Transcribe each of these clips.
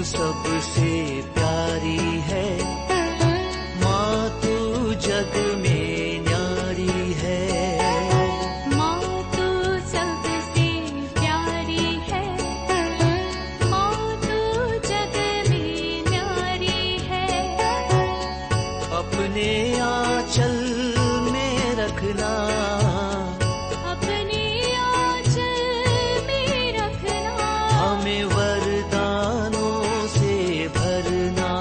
सबसे प्यारी है, माँ तू जग में न्यारी है। माँ तू सबसे प्यारी है, माँ तू जग में न्यारी है। अपने आंचल में रखना, अपने आंचल में रखना, हमें वरदानों से भरना।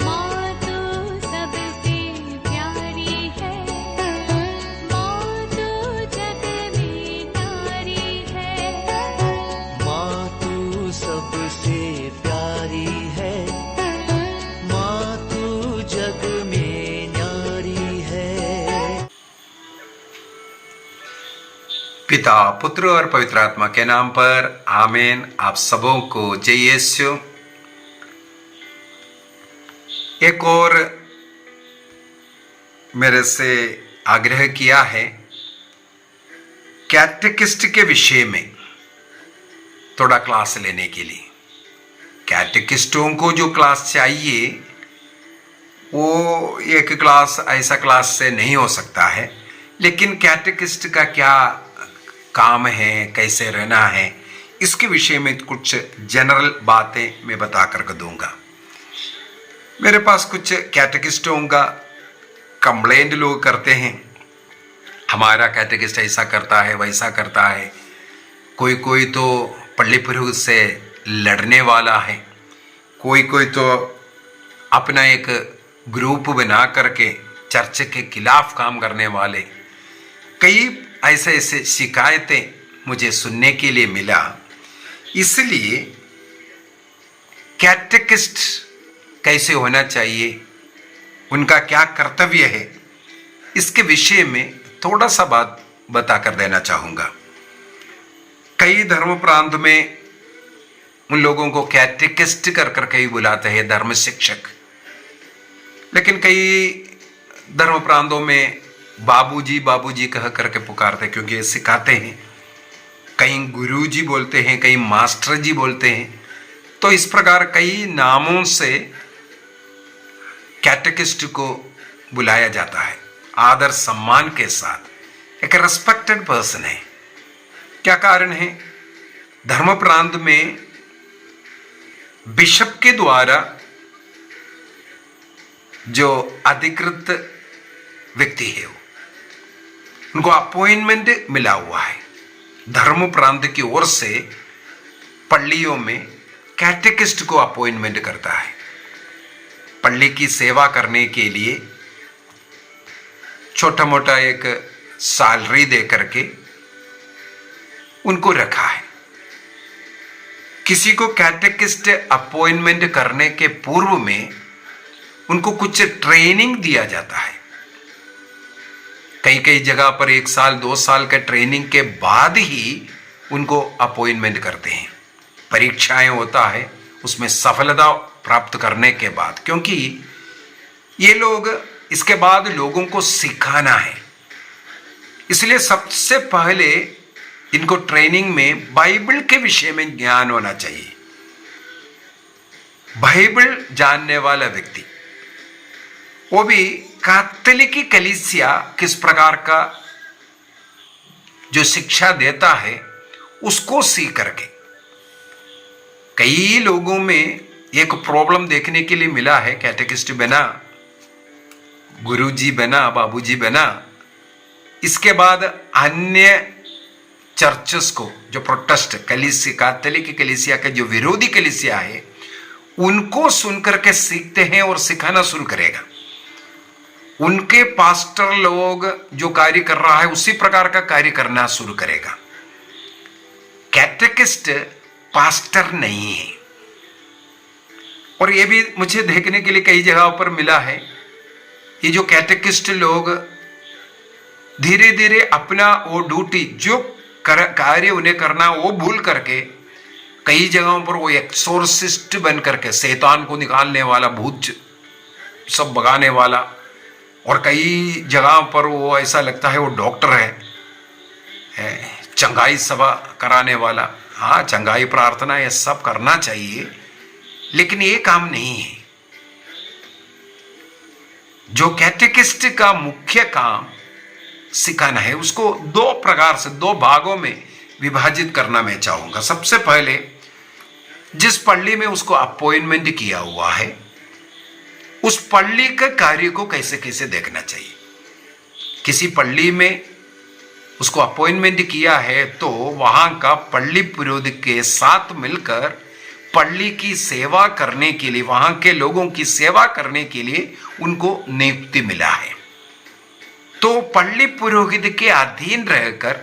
माँ तू सबसे प्यारी है, माँ तू जग में न्यारी है। माँ तू सबसे प्यारी है, माँ तू जग में न्यारी है। पिता, पुत्र और पवित्र आत्मा के नाम पर आमीन। आप सबों को जय यीशु। एक और मेरे से आग्रह किया है कैटेकिस्ट के विषय में थोड़ा क्लास लेने के लिए। कैटेकिस्टों को जो क्लास चाहिए वो एक क्लास ऐसा क्लास से नहीं हो सकता है, लेकिन कैटेकिस्ट का क्या काम है, कैसे रहना है, इसके विषय में कुछ जनरल बातें मैं बता कर दूंगा। मेरे पास कुछ कैटेकिस्टों का कंप्लेंट लोग करते हैं, हमारा कैटेकिस्ट ऐसा करता है वैसा करता है। कोई कोई तो पल्ली पुरुष से लड़ने वाला है, कोई कोई तो अपना एक ग्रुप बना करके चर्च के खिलाफ काम करने वाले। कई ऐसे ऐसे शिकायतें मुझे सुनने के लिए मिला। इसलिए कैटेकिस्ट कैसे होना चाहिए, उनका क्या कर्तव्य है, इसके विषय में थोड़ा सा बात बता कर देना चाहूँगा। कई धर्म प्रांत में उन लोगों को कैटेकिस्ट कर कर कई बुलाते हैं, धर्म शिक्षक। लेकिन कई धर्म प्रांतों में बाबूजी बाबूजी कह करके पुकारते, क्योंकि ये सिखाते हैं। कई गुरुजी बोलते हैं, कई मास्टर जी बोलते हैं। तो इस प्रकार कई नामों से कैटेकिस्ट को बुलाया जाता है, आदर सम्मान के साथ। एक रेस्पेक्टेड पर्सन है। क्या कारण है? धर्म प्रांत में बिशप के द्वारा जो अधिकृत व्यक्ति है उनको अपॉइंटमेंट मिला हुआ है। धर्म प्रांत की ओर से पल्लियों में कैटेकिस्ट को अपॉइंटमेंट करता है, पल्ली की सेवा करने के लिए छोटा मोटा एक सैलरी दे करके उनको रखा है। किसी को कैटेकिस्ट अपॉइंटमेंट करने के पूर्व में उनको कुछ ट्रेनिंग दिया जाता है। कई कई जगह पर 1 साल 2 साल के ट्रेनिंग के बाद ही उनको अपॉइंटमेंट करते हैं। परीक्षाएं होता है, उसमें सफलता प्राप्त करने के बाद, क्योंकि ये लोग इसके बाद लोगों को सिखाना है। इसलिए सबसे पहले इनको ट्रेनिंग में बाइबल के विषय में ज्ञान होना चाहिए। बाइबल जानने वाला व्यक्ति, वो भी कैथोलिक कलीसिया किस प्रकार का जो शिक्षा देता है उसको सीख करके। कई लोगों में एक प्रॉब्लम देखने के लिए मिला है, कैटेकिस्ट बना, गुरुजी बना, बाबूजी बना, इसके बाद अन्य चर्चेस को, जो प्रोटेस्ट कलीसिया, कैथोलिक कलीसिया के जो विरोधी कलीसिया है, उनको सुनकर के सीखते हैं और सिखाना शुरू करेगा। उनके पास्टर लोग जो कार्य कर रहा है उसी प्रकार का कार्य करना शुरू करेगा। कैटेकिस्ट पास्टर नहीं है। और ये भी मुझे देखने के लिए कई जगहों पर मिला है, ये जो कैटेकिस्ट लोग धीरे धीरे अपना वो ड्यूटी जो कार्य उन्हें करना वो भूल करके कई जगहों पर वो एक्सोर्सिस्ट बन करके, शैतान को निकालने वाला, भूत सब भगाने वाला, और कई जगहों पर वो ऐसा लगता है वो डॉक्टर है, चंगाई सभा कराने वाला, हाँ, चंगाई प्रार्थना ये सब करना चाहिए, लेकिन ये काम नहीं है। जो कैटेकिस्ट का मुख्य काम सिखाना है, उसको दो प्रकार से, दो भागों में विभाजित करना मैं चाहूंगा। सबसे पहले, जिस पल्ली में उसको अपॉइंटमेंट किया हुआ है, उस पल्ली के कार्य को कैसे कैसे देखना चाहिए। किसी पल्ली में उसको अपॉइंटमेंट किया है तो वहां का पल्ली पुरोहित के साथ मिलकर पल्ली की सेवा करने के लिए, वहां के लोगों की सेवा करने के लिए उनको नियुक्ति मिला है। तो पल्ली पुरोहित के अधीन रहकर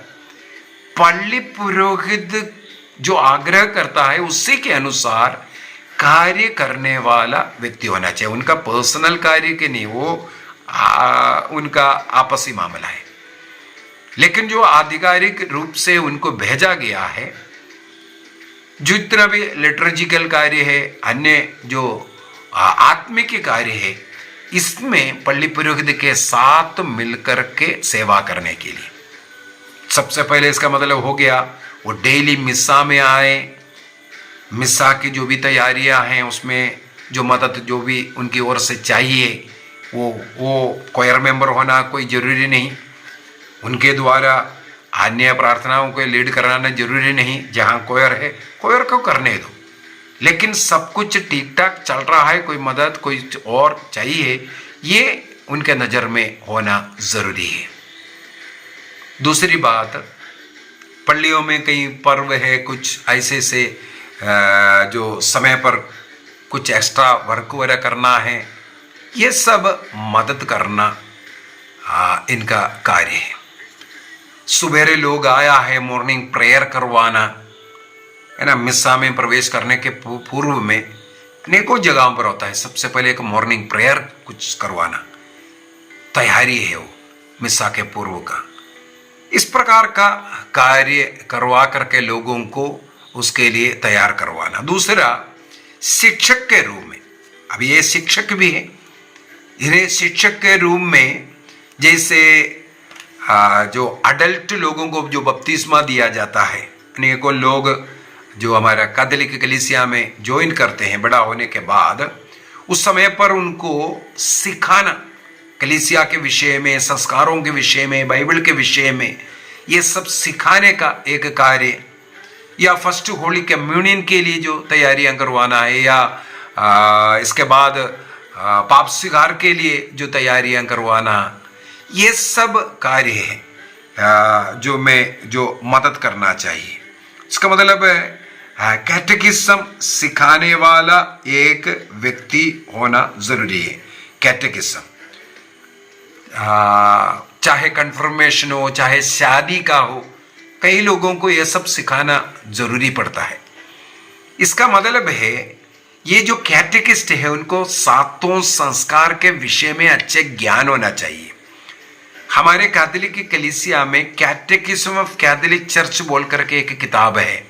पल्ली पुरोहित जो आग्रह करता है उसी के अनुसार कार्य करने वाला व्यक्ति होना चाहिए। उनका पर्सनल कार्य के नहीं, वो उनका आपसी मामला है। लेकिन जो आधिकारिक रूप से उनको भेजा गया है, जितना भी लिटर्जिकल कार्य है, अन्य जो आत्मिक कार्य है, इसमें पल्ली पुरोहित के साथ मिलकर के सेवा करने के लिए, सबसे पहले इसका मतलब हो गया वो डेली मिस्सा में आए, मिस्सा की जो भी तैयारियां हैं उसमें जो मदद जो भी उनकी ओर से चाहिए, वो कोयर मेंबर होना कोई जरूरी नहीं, उनके द्वारा अन्य प्रार्थनाओं को लीड कराना जरूरी नहीं। जहां कोयर है, कोयर को करने दो, लेकिन सब कुछ ठीक ठाक चल रहा है, कोई मदद कोई और चाहिए, ये उनके नज़र में होना जरूरी है। दूसरी बात, पल्लियों में कई पर्व है, कुछ ऐसे से जो समय पर कुछ एक्स्ट्रा वर्क वगैरह करना है, ये सब मदद करना इनका कार्य है। सुबेरे लोग आया है, मॉर्निंग प्रेयर करवाना है ना, मिस्सा में प्रवेश करने के पूर्व में अनेकों जगहों पर होता है। सबसे पहले एक मॉर्निंग प्रेयर कुछ करवाना, तैयारी है वो मिस्सा के पूर्व का। इस प्रकार का कार्य करवा करके लोगों को उसके लिए तैयार करवाना। दूसरा, शिक्षक के रूप में, अब ये शिक्षक भी है, इन्हें शिक्षक के रूप में जैसे जो अडल्ट लोगों को जो बपतिस्मा दिया जाता है, अनेकों लोग जो हमारा कैथोलिक कलीसिया में ज्वाइन करते हैं बड़ा होने के बाद, उस समय पर उनको सिखाना कलीसिया के विषय में, संस्कारों के विषय में, बाइबल के विषय में, ये सब सिखाने का एक कार्य, या फर्स्ट होली कम्युनियन के लिए जो तैयारियां करवाना है, या इसके बाद पाप स्वीकार के लिए जो तैयारियां करवाना, ये सब कार्य है जो मदद करना चाहिए। इसका मतलब है कैटेकिज्म सिखाने वाला एक व्यक्ति होना जरूरी है। कैटेकिज्म चाहे कन्फर्मेशन हो, चाहे शादी का हो, कई लोगों को यह सब सिखाना जरूरी पड़ता है। इसका मतलब है ये जो कैटेकिस्ट है उनको सातों संस्कार के विषय में अच्छे ज्ञान होना चाहिए। हमारे कैथोलिक कलीसिया में कैटेकिज्म ऑफ कैथोलिक चर्च बोल करके एक किताब है।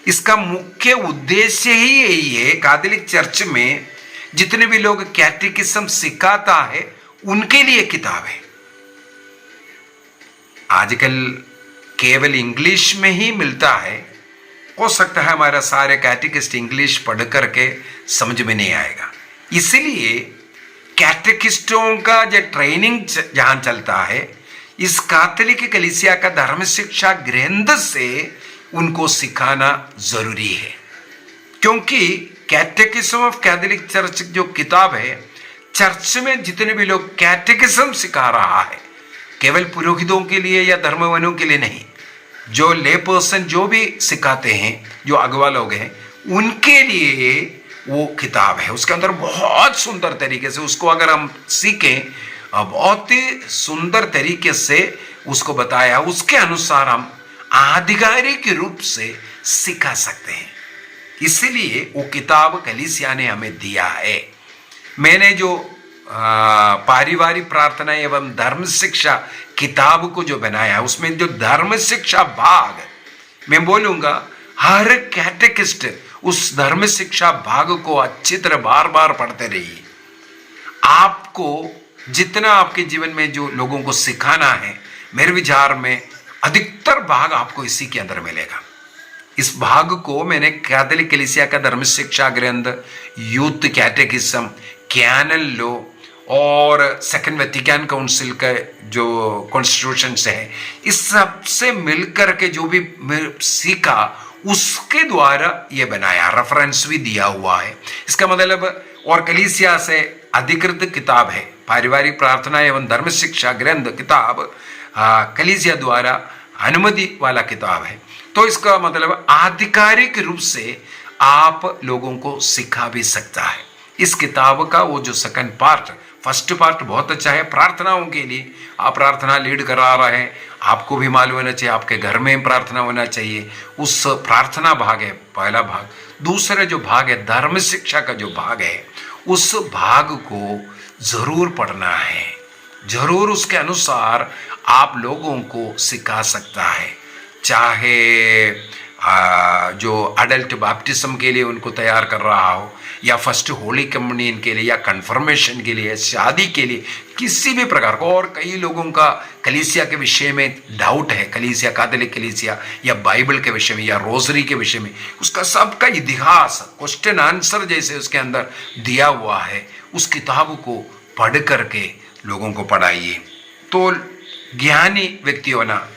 इसका मुख्य उद्देश्य ही यही है, कैथोलिक चर्च में जितने भी लोग कैटेकिज्म सिखाता है उनके लिए किताब है। आजकल केवल इंग्लिश में ही मिलता है, हो सकता है हमारा सारे कैटेकिस्ट इंग्लिश पढ़ करके समझ में नहीं आएगा। इसलिए कैटेकिस्टों का जो ट्रेनिंग जहां चलता है, इस कैथोलिक कलीसिया का धर्म शिक्षा ग्रंथ से उनको सिखाना जरूरी है, क्योंकि कैटेकिज्म ऑफ कैथोलिक चर्च जो किताब है, चर्च में जितने भी लोग कैटेकिज्म सिखा रहा है, केवल पुरोहितों के लिए या धर्मवानों के लिए नहीं, जो ले पर्सन जो भी सिखाते हैं, जो अगवा लोग हैं, उनके लिए वो किताब है। उसके अंदर बहुत सुंदर तरीके से उसको अगर हम सीखें, बहुत ही सुंदर तरीके से उसको बताया, उसके अनुसार हम आधिकारिक रूप से सिखा सकते हैं। इसलिए वो किताब कलीसिया ने हमें दिया है। मैंने जो पारिवारिक प्रार्थना एवं धर्म शिक्षा किताब को जो बनाया, उसमें जो धर्म शिक्षा भाग, मैं बोलूंगा हर कैटेकिस्ट उस धर्म शिक्षा भाग को अच्छी तरह बार बार पढ़ते रहिए। आपको जितना आपके जीवन में जो लोगों को सिखाना है, मेरे विचार में अधिकतर भाग आपको इसी के अंदर मिलेगा। इस भाग को मैंने कैथोलिक कलीसिया का धर्म शिक्षा ग्रंथ, यूथ कैटेकिज्म, कैनन लॉ और सेकंड वेटिकन काउंसिल का जो कॉन्स्टिट्यूशन है, इस सब से मिलकर के जो भी सीखा उसके द्वारा ये बनाया, रेफरेंस भी दिया हुआ है। इसका मतलब, और कलीसिया से अधिकृत किताब है, पारिवारिक प्रार्थना एवं धर्म शिक्षा ग्रंथ किताब कलीसिया द्वारा अनुमति वाला किताब है। तो इसका मतलब आधिकारिक रूप से आप लोगों को सिखा भी सकता है। इस किताब का वो जो सेकंड पार्ट, फर्स्ट पार्ट बहुत अच्छा है प्रार्थनाओं के लिए। आप प्रार्थना लीड करा रहे हैं, आपको भी मालूम होना चाहिए, आपके घर में प्रार्थना होना चाहिए। उस प्रार्थना भाग है पहला भाग। दूसरा जो भाग है धर्म शिक्षा का जो भाग है, उस भाग को जरूर पढ़ना है, जरूर उसके अनुसार आप लोगों को सिखा सकता है। चाहे जो अडल्ट बैप्टिज्म के लिए उनको तैयार कर रहा हो, या फर्स्ट होली कम्युनियन के लिए, या कन्फर्मेशन के लिए, शादी के लिए, किसी भी प्रकार को। और कई लोगों का कलीसिया के विषय में डाउट है, कलीसिया, कैथोलिक कलीसिया, या बाइबल के विषय में, या रोजरी के विषय में, उसका सबका इतिहास क्वेश्चन आंसर जैसे उसके अंदर दिया हुआ है। उस किताब को पढ़ करके लोगों को पढ़ाइए। तो ज्ञानी व्यक्ति होना,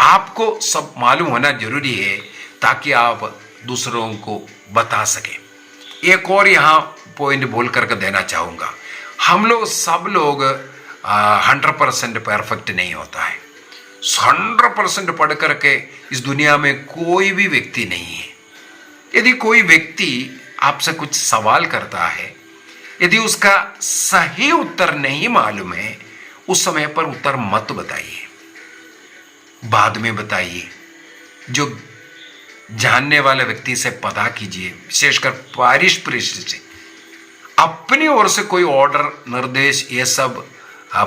आपको सब मालूम होना जरूरी है ताकि आप दूसरों को बता सकें। एक और यहाँ पॉइंट बोल करके देना चाहूँगा, हम लोग सब लोग 100% परफेक्ट नहीं होता है। 100% पढ़ करके इस दुनिया में कोई भी व्यक्ति नहीं है। यदि कोई व्यक्ति आपसे कुछ सवाल करता है, यदि उसका सही उत्तर नहीं मालूम है, उस समय पर उत्तर मत बताइए, बाद में बताइए। जो जानने वाले व्यक्ति से पता कीजिए, विशेषकर पारिश पृष्ठ से। अपनी ओर से कोई ऑर्डर, निर्देश, ये सब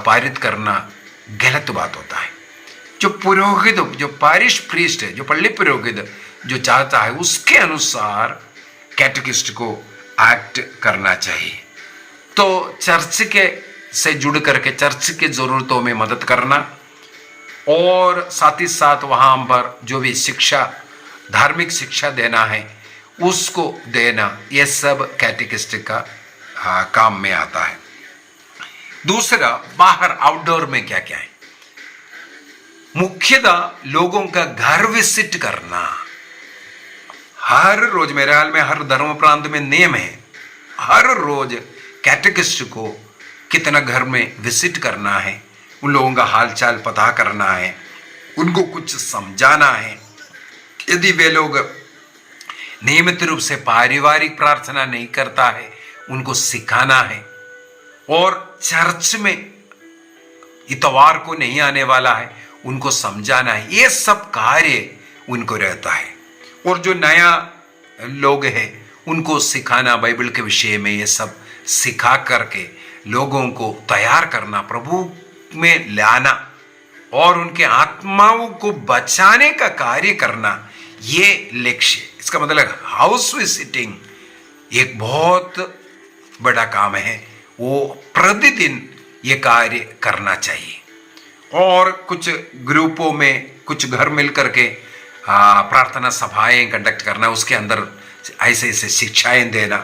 पारित करना गलत बात होता है। जो पुरोहित, जो पारिश पृष्ठ, जो पल्ली पुरोहित जो चाहता है, उसके अनुसार कैटेकिस्ट को एक्ट करना चाहिए। तो चर्च के से जुड़ करके चर्च की जरूरतों में मदद करना, और साथ ही साथ वहां पर जो भी शिक्षा, धार्मिक शिक्षा देना है, उसको देना, ये सब कैटेकिस्ट का काम में आता है। दूसरा, बाहर आउटडोर में क्या क्या है, मुख्यतः लोगों का घर विजिट करना। हर रोज, मेरे हाल में हर धर्म प्रांत में नियम है, हर रोज कैटेकिस्ट को कितना घर में विजिट करना है, उन लोगों का हालचाल पता करना है, उनको कुछ समझाना है। यदि वे लोग नियमित रूप से पारिवारिक प्रार्थना नहीं करता है, उनको सिखाना है। और चर्च में इतवार को नहीं आने वाला है, उनको समझाना है। ये सब कार्य उनको रहता है। और जो नया लोग हैं, उनको सिखाना, बाइबल के विषय में ये सब सिखा करके लोगों को तैयार करना, प्रभु में लाना और उनके आत्माओं को बचाने का कार्य करना, ये लक्ष्य। इसका मतलब हाउस विजिटिंग एक बहुत बड़ा काम है, वो प्रतिदिन ये कार्य करना चाहिए। और कुछ ग्रुपों में, कुछ घर मिल करके प्रार्थना सभाएं कंडक्ट करना, उसके अंदर ऐसे ऐसे शिक्षाएं देना,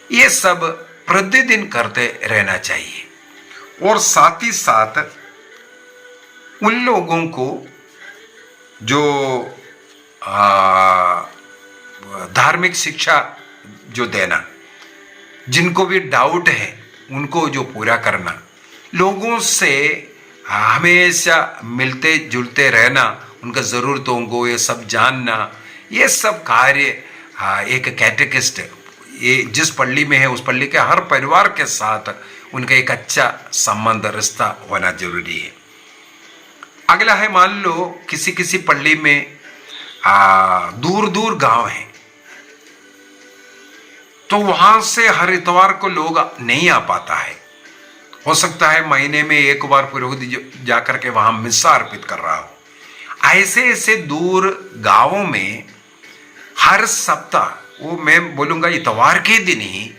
ये सब प्रतिदिन करते रहना चाहिए। और साथ ही साथ उन लोगों को जो धार्मिक शिक्षा जो देना, जिनको भी डाउट है उनको जो पूरा करना, लोगों से हमेशा मिलते जुलते रहना, उनका ज़रूरतों को ये सब जानना, ये सब कार्य एक कैटेकिस्ट, ये जिस पल्ली में है उस पल्ली के हर परिवार के साथ उनका एक अच्छा संबंध, रिश्ता होना जरूरी है। अगला है, मान लो किसी किसी पल्ली में दूर दूर गांव हैं, तो वहां से हर इतवार को लोग नहीं आ पाता है। हो सकता है महीने में एक बार पुरोहित जाकर के वहां मिस्सा अर्पित कर रहा हो। ऐसे ऐसे दूर गांवों में हर सप्ताह, वो मैं बोलूंगा इतवार के दिन ही,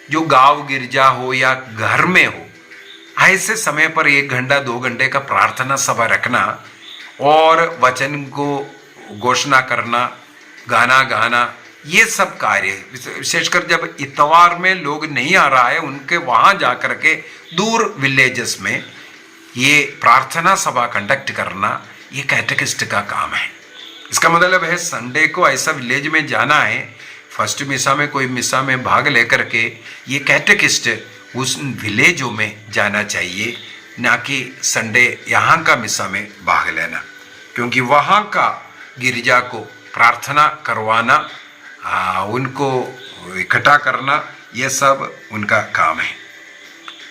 जो गांव गिरजा हो या घर में हो, ऐसे समय पर 1 घंटा 2 घंटे का प्रार्थना सभा रखना और वचन को घोषणा करना, गाना गाना, ये सब कार्य, विशेषकर जब इतवार में लोग नहीं आ रहा है उनके वहाँ जा कर के दूर विलेजेस में ये प्रार्थना सभा कंडक्ट करना, ये कैटेकिस्ट का काम है। इसका मतलब है संडे को ऐसा विलेज में जाना है, फर्स्ट मिसा में कोई मिसा में भाग लेकर के ये कैटेकिस्ट उस विलेजों में जाना चाहिए, ना कि संडे यहाँ का मिसा में भाग लेना, क्योंकि वहाँ का गिरजा को प्रार्थना करवाना, उनको इकट्ठा करना, ये सब उनका काम है।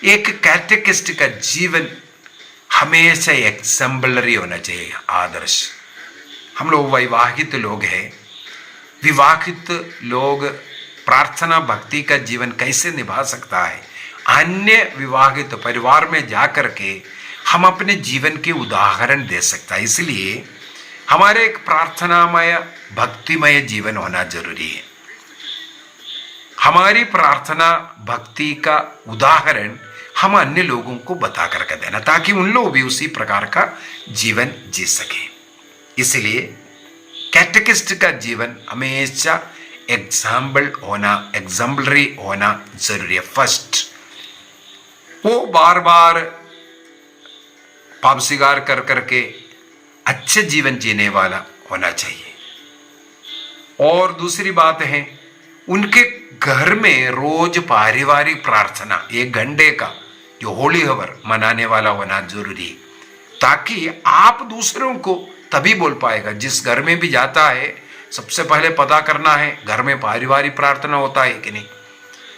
एक कैटेकिस्ट का जीवन हमेशा एग्जाम्पलरी होना चाहिए, आदर्श। हम लोग वैवाहिक लोग हैं, विवाहित लोग प्रार्थना भक्ति का जीवन कैसे निभा सकता है, अन्य विवाहित परिवार में जाकर के हम अपने जीवन के उदाहरण दे सकता है। इसलिए हमारे एक प्रार्थनामय भक्तिमय जीवन होना जरूरी है। हमारी प्रार्थना भक्ति का उदाहरण हम अन्य लोगों को बता करके देना, ताकि उन लोग भी उसी प्रकार का जीवन जी सके। इसलिए कैटेकिस्ट का जीवन हमेशा एग्जाम्पलरी होना जरूरी है। फर्स्ट, वो बार बार पाप स्वीकार कर करके अच्छे जीवन जीने वाला होना चाहिए। और दूसरी बात है, उनके घर में रोज पारिवारिक प्रार्थना 1 घंटे का जो होली हवर मनाने वाला होना जरूरी है, ताकि आप दूसरों को तभी बोल पाएगा। जिस घर में भी जाता है सबसे पहले पता करना है घर में पारिवारिक प्रार्थना होता है कि नहीं।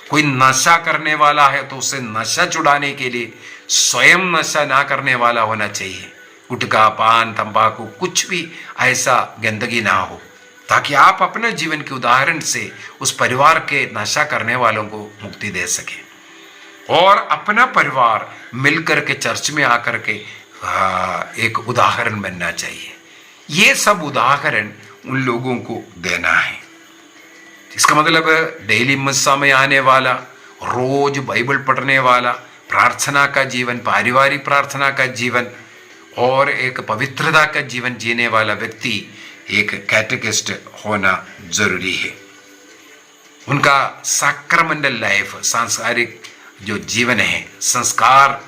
कोई नशा करने वाला है तो उसे नशा छुड़ाने के लिए स्वयं नशा ना करने वाला होना चाहिए। गुटखा, पान, तंबाकू, कुछ भी ऐसा गंदगी ना हो, ताकि आप अपने जीवन के उदाहरण से उस परिवार के नशा करने वालों को मुक्ति दे सके। और अपना परिवार मिलकर के चर्च में आकर के एक उदाहरण बनना चाहिए। ये सब उदाहरण उन लोगों को देना है। इसका मतलब डेली मिस्सा में आने वाला, रोज बाइबल पढ़ने वाला, प्रार्थना का जीवन, पारिवारिक प्रार्थना का जीवन और एक पवित्रता का जीवन जीने वाला व्यक्ति एक कैटेकिस्ट होना जरूरी है। उनका सैक्रमेंटल लाइफ, सांसारिक जो जीवन है, संस्कार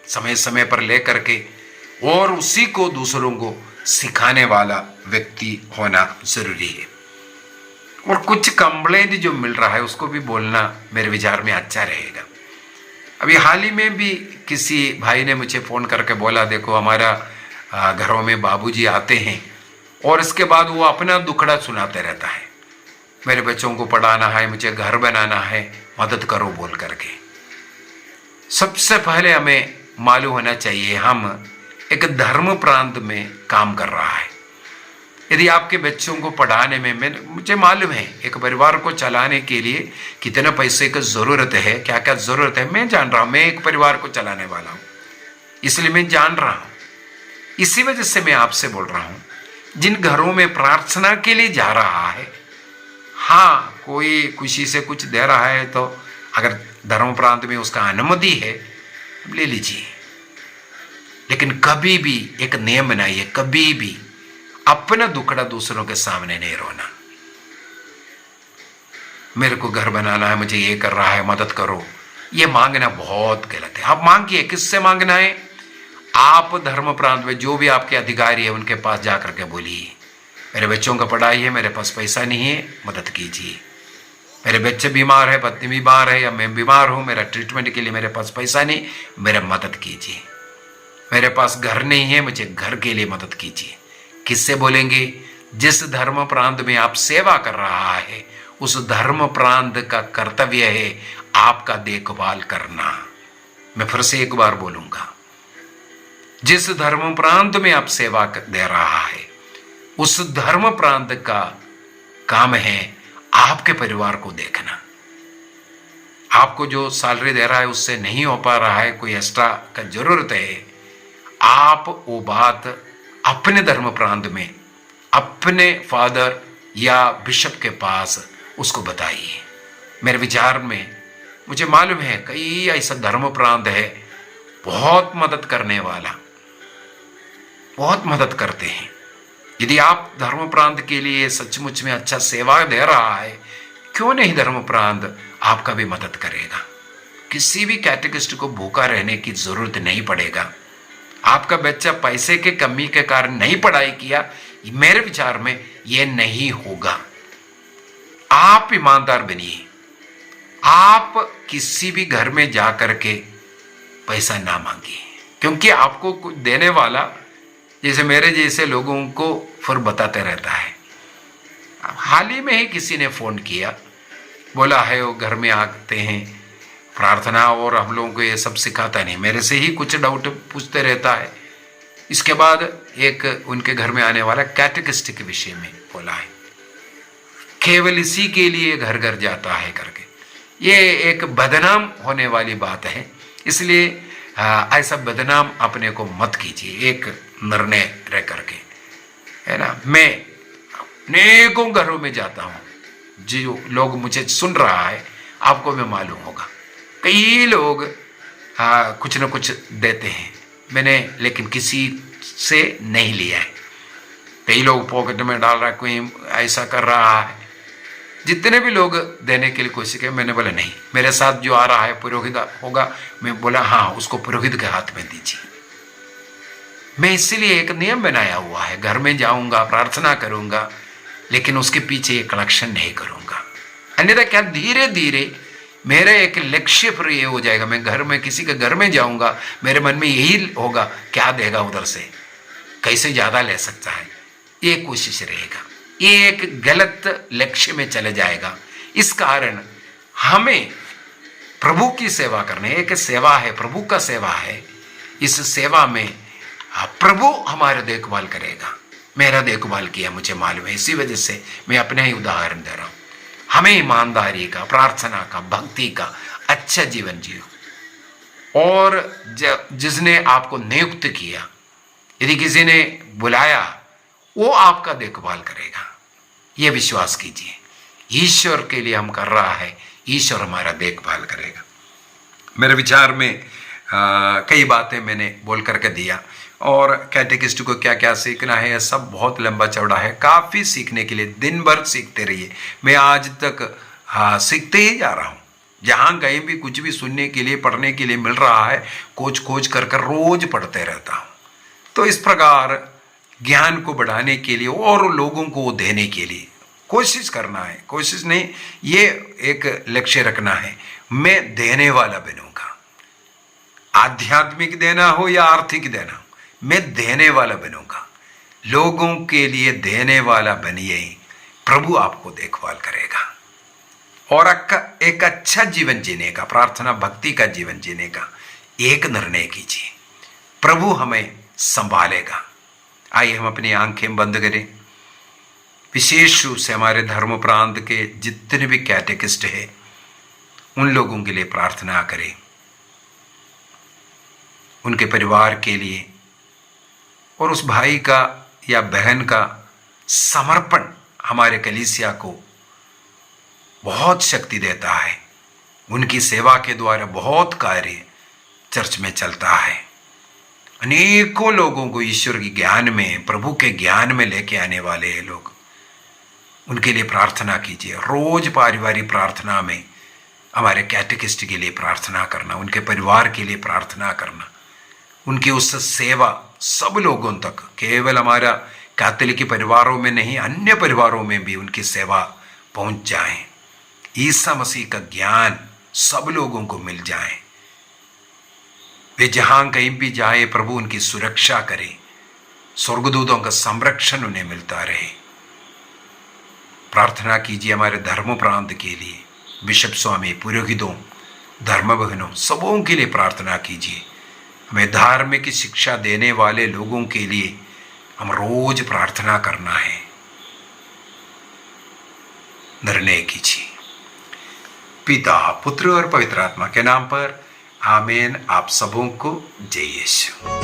समय समय पर लेकर के और उसी को दूसरों को सिखाने वाला व्यक्ति होना जरूरी है। और कुछ कंप्लेंट जो मिल रहा है उसको भी बोलना मेरे विचार में अच्छा रहेगा। अभी हाल ही में भी किसी भाई ने मुझे फ़ोन करके बोला, देखो हमारा घरों में बाबूजी आते हैं और इसके बाद वो अपना दुखड़ा सुनाते रहता है, मेरे बच्चों को पढ़ाना है, मुझे घर बनाना है, मदद करो बोल करके। सबसे पहले हमें मालूम होना चाहिए हम एक धर्म प्रांत में काम कर रहा है। यदि आपके बच्चों को पढ़ाने में मुझे मालूम है एक परिवार को चलाने के लिए कितने पैसे की ज़रूरत है, क्या क्या ज़रूरत है, मैं जान रहा हूँ। मैं एक परिवार को चलाने वाला हूँ, इसलिए मैं जान रहा हूँ। इसी वजह से मैं आपसे बोल रहा हूँ, जिन घरों में प्रार्थना के लिए जा रहा है, हाँ कोई खुशी से कुछ दे रहा है तो अगर धर्म प्रांत में उसका अनुमति है ले लीजिए, लेकिन कभी भी एक नियम बनाइए, कभी भी अपना दुखड़ा दूसरों के सामने नहीं रोना। मेरे को घर बनाना है, मुझे ये कर रहा है, मदद करो, ये मांगना बहुत गलत है। आप मांगिए, किससे मांगना है? आप धर्म प्रांत में जो भी आपके अधिकारी है उनके पास जाकर के बोलिए, मेरे बच्चों का पढ़ाई है, मेरे पास पैसा नहीं है, मदद कीजिए। मेरे बच्चे बीमार है, पत्नी बीमार है, या मैं बीमार हूँ, मेरा ट्रीटमेंट के लिए मेरे पास पैसा नहीं, मेरा मदद कीजिए। मेरे पास घर नहीं है, मुझे घर के लिए मदद कीजिए। किससे बोलेंगे? जिस धर्म प्रांत में आप सेवा कर रहा है उस धर्म प्रांत का कर्तव्य है आपका देखभाल करना। मैं फिर से एक बार बोलूंगा, जिस धर्म प्रांत में आप सेवा दे रहा है उस धर्म प्रांत का काम है आपके परिवार को देखना। आपको जो सैलरी दे रहा है उससे नहीं हो पा रहा है, कोई एक्स्ट्रा का जरूरत है, आप वो बात अपने धर्म प्रांत में अपने फादर या बिशप के पास उसको बताइए। मेरे विचार में मुझे मालूम है कई ऐसा धर्म प्रांत है बहुत मदद करने वाला, बहुत मदद करते हैं, यदि आप धर्म प्रांत के लिए सचमुच में अच्छा सेवा दे रहा है, क्यों नहीं धर्म प्रांत आपका भी मदद करेगा। किसी भी कैटेकिस्ट को भूखा रहने की जरूरत नहीं पड़ेगा। आपका बच्चा पैसे के कमी के कारण नहीं पढ़ाई किया, मेरे विचार में यह नहीं होगा। आप ईमानदार बनिए। आप किसी भी घर में जाकर के पैसा ना मांगिए, क्योंकि आपको कुछ देने वाला जैसे मेरे जैसे लोगों को फिर बताते रहता है। हाल ही में ही किसी ने फोन किया, बोला है वो घर में आते हैं प्रार्थना और हम लोगों को ये सब सिखाता नहीं, मेरे से ही कुछ डाउट पूछते रहता है। इसके बाद एक उनके घर में आने वाला कैटेकिस्ट के विषय में बोला है, केवल इसी के लिए घर घर जाता है करके। ये एक बदनाम होने वाली बात है, इसलिए ऐसा बदनाम अपने को मत कीजिए। एक निर्णय रह करके, है ना। मैं अनेकों घरों में जाता हूँ, जो लोग मुझे सुन रहा है आपको में मालूम होगा, कई लोग कुछ न कुछ देते हैं, मैंने लेकिन किसी से नहीं लिया है। कई लोग पॉकेट में डाल रहा है, कोई ऐसा कर रहा है। जितने भी लोग देने के लिए कोशिश किए, मैंने बोला नहीं, मेरे साथ जो आ रहा है पुरोहित होगा। मैं बोला हाँ, उसको पुरोहित के हाथ में दीजिए। मैं इसीलिए एक नियम बनाया हुआ है, घर में जाऊंगा प्रार्थना करूंगा, लेकिन उसके पीछे एक कलेक्शन नहीं करूंगा। अन्यथा क्या धीरे धीरे मेरा एक लक्ष्य पर ये हो जाएगा, मैं घर में किसी के घर में जाऊंगा, मेरे मन में यही होगा क्या देगा उधर से, कैसे ज्यादा ले सकता है, ये कोशिश रहेगा। ये एक गलत लक्ष्य में चले जाएगा। इस कारण हमें प्रभु की सेवा करने, एक सेवा है, प्रभु का सेवा है। इस सेवा में प्रभु हमारा देखभाल करेगा। मेरा देखभाल किया मुझे मालूम है, इसी वजह से मैं अपने ही उदाहरण दे रहा हूं। हमें ईमानदारी का, प्रार्थना का, भक्ति का अच्छा जीवन जियो। और जिसने आपको नियुक्त किया, यदि किसी ने बुलाया, वो आपका देखभाल करेगा, ये विश्वास कीजिए। ईश्वर के लिए हम कर रहा है, ईश्वर हमारा देखभाल करेगा। मेरे विचार में कई बातें मैंने बोल करके दिया, और कैटेकिस्ट को क्या क्या सीखना है, यह सब बहुत लंबा चौड़ा है। काफ़ी सीखने के लिए, दिन भर सीखते रहिए। मैं आज तक सीखते ही जा रहा हूँ। जहाँ कहीं भी कुछ भी सुनने के लिए, पढ़ने के लिए मिल रहा है, खोज कर रोज पढ़ते रहता हूँ। तो इस प्रकार ज्ञान को बढ़ाने के लिए और लोगों को देने के लिए कोशिश करना है। कोशिश नहीं, ये एक लक्ष्य रखना है, मैं देने वाला बनूंगा। आध्यात्मिक देना हो या आर्थिक देना हो, मैं देने वाला बनूंगा। लोगों के लिए देने वाला बनिए, प्रभु आपको देखभाल करेगा। और एक अच्छा जीवन जीने का, प्रार्थना भक्ति का जीवन जीने का एक निर्णय कीजिए, प्रभु हमें संभालेगा। आइए हम अपनी आंखें बंद करें। विशेष रूप से हमारे धर्म प्रांत के जितने भी कैटेकिस्ट हैं, उन लोगों के लिए प्रार्थना करें, उनके परिवार के लिए। और उस भाई का या बहन का समर्पण हमारे कलीसिया को बहुत शक्ति देता है। उनकी सेवा के द्वारा बहुत कार्य चर्च में चलता है। अनेकों लोगों को ईश्वर के ज्ञान में, प्रभु के ज्ञान में लेके आने वाले हैं लोग। उनके लिए प्रार्थना कीजिए। रोज पारिवारिक प्रार्थना में हमारे कैटेकिस्ट के लिए प्रार्थना करना, उनके परिवार के लिए प्रार्थना करना, उनकी उस सेवा सब लोगों तक, केवल हमारा कैथोलिक परिवारों में नहीं, अन्य परिवारों में भी उनकी सेवा पहुंच जाए। ईसा मसीह का ज्ञान सब लोगों को मिल जाए। वे जहां कहीं भी जाए, प्रभु उनकी सुरक्षा करे, स्वर्गदूतों का संरक्षण उन्हें मिलता रहे। प्रार्थना कीजिए हमारे धर्म प्रांत के लिए, बिशप स्वामी, पुरोहितों, धर्म बहनों, सबों के लिए प्रार्थना कीजिए। हमें धार्मिक शिक्षा देने वाले लोगों के लिए हम रोज प्रार्थना करना है। निर्णय कीजिए। पिता, पुत्र और पवित्र आत्मा के नाम पर आमीन। आप सबों को जय यीशु।